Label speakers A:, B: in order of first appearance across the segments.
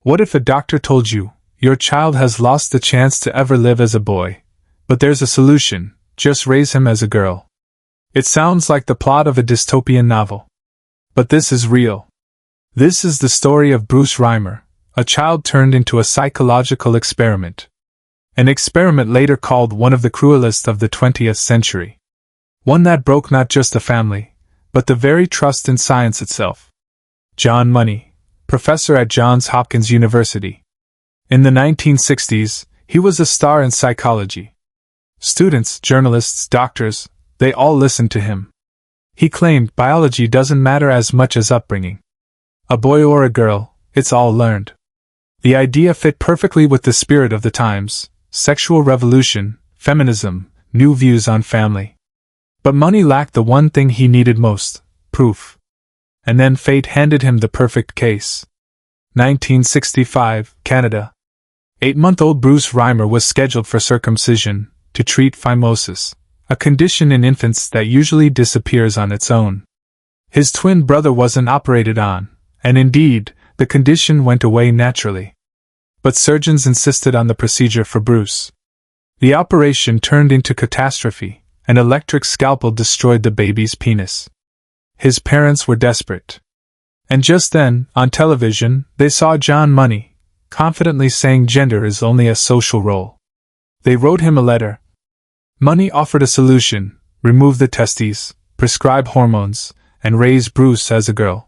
A: What if a doctor told you, your child has lost the chance to ever live as a boy, but there's a solution, just raise him as a girl? It sounds like the plot of a dystopian novel. But this is real. This is the story of Bruce Reimer, a child turned into a psychological experiment. An experiment later called one of the cruelest of the 20th century. One that broke not just a family, but the very trust in science itself. John Money, professor at Johns Hopkins University. In the 1960s, he was a star in psychology. Students, journalists, doctors, they all listened to him. He claimed biology doesn't matter as much as upbringing. A boy or a girl, it's all learned. The idea fit perfectly with the spirit of the times: sexual revolution, feminism, new views on family. But Money lacked the one thing he needed most: proof. And then fate handed him the perfect case. 1965, Canada. 8-month-old Bruce Reimer was scheduled for circumcision, to treat phimosis, a condition in infants that usually disappears on its own. His twin brother wasn't operated on, and indeed, the condition went away naturally. But surgeons insisted on the procedure for Bruce. The operation turned into catastrophe. An electric scalpel destroyed the baby's penis. His parents were desperate. And just then, on television, they saw John Money, confidently saying gender is only a social role. They wrote him a letter. Money offered a solution: remove the testes, prescribe hormones, and raise Bruce as a girl.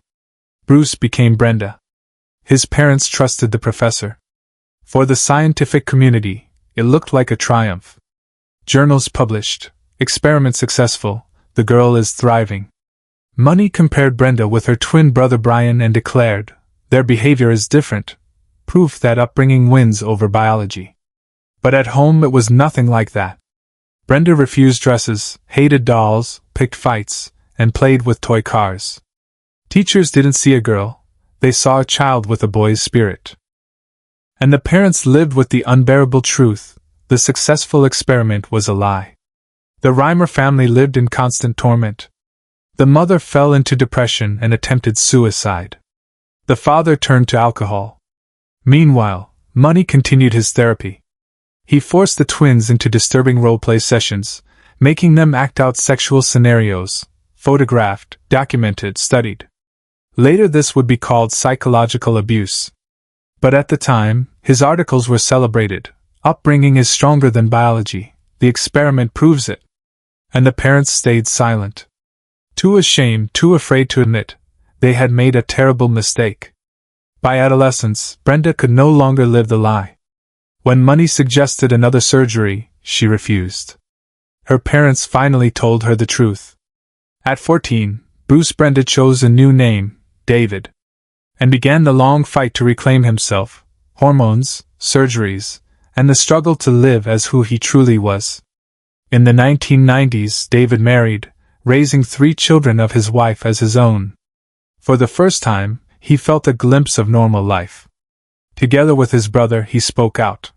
A: Bruce became Brenda. His parents trusted the professor. For the scientific community, it looked like a triumph. Journals published, experiment successful, the girl is thriving. Money compared Brenda with her twin brother Brian and declared, their behavior is different, proof that upbringing wins over biology. But at home it was nothing like that. Brenda refused dresses, hated dolls, picked fights, and played with toy cars. Teachers didn't see a girl, they saw a child with a boy's spirit. And the parents lived with the unbearable truth: the successful experiment was a lie. The Reimer family lived in constant torment. The mother fell into depression and attempted suicide. The father turned to alcohol. Meanwhile, Money continued his therapy. He forced the twins into disturbing role-play sessions, making them act out sexual scenarios, photographed, documented, studied. Later this would be called psychological abuse. But at the time, his articles were celebrated. Upbringing is stronger than biology. The experiment proves it. And the parents stayed silent. Too ashamed, too afraid to admit, they had made a terrible mistake. By adolescence, Brenda could no longer live the lie. When Money suggested another surgery, she refused. Her parents finally told her the truth. At 14, Bruce Brenda chose a new name, David, and began the long fight to reclaim himself: hormones, surgeries, and the struggle to live as who he truly was. In the 1990s, David married, raising 3 children of his wife as his own. For the first time, he felt a glimpse of normal life. Together with his brother, he spoke out.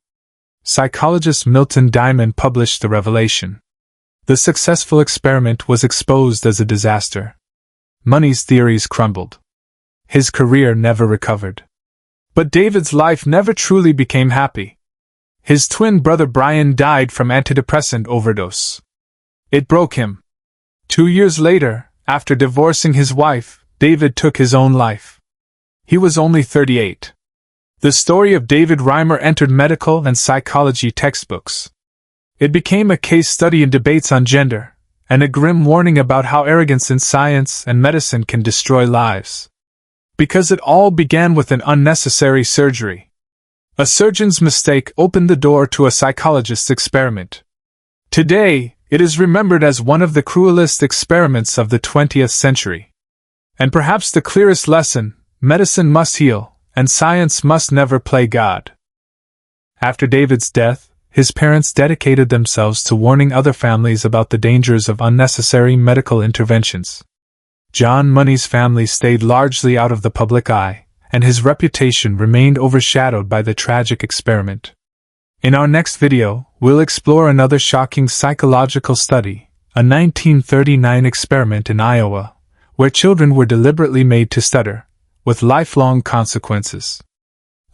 A: Psychologist Milton Diamond published the revelation. The successful experiment was exposed as a disaster. Money's theories crumbled. His career never recovered. But David's life never truly became happy. His twin brother Brian died from antidepressant overdose. It broke him. 2 years later, after divorcing his wife, David took his own life. He was only 38. The story of David Reimer entered medical and psychology textbooks. It became a case study in debates on gender, and a grim warning about how arrogance in science and medicine can destroy lives. Because it all began with an unnecessary surgery. A surgeon's mistake opened the door to a psychologist's experiment. Today, it is remembered as one of the cruelest experiments of the 20th century. And perhaps the clearest lesson: medicine must heal, and science must never play God. After David's death, his parents dedicated themselves to warning other families about the dangers of unnecessary medical interventions. John Money's family stayed largely out of the public eye, and his reputation remained overshadowed by the tragic experiment. In our next video, we'll explore another shocking psychological study, a 1939 experiment in Iowa, where children were deliberately made to stutter, with lifelong consequences.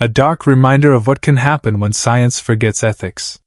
A: A dark reminder of what can happen when science forgets ethics.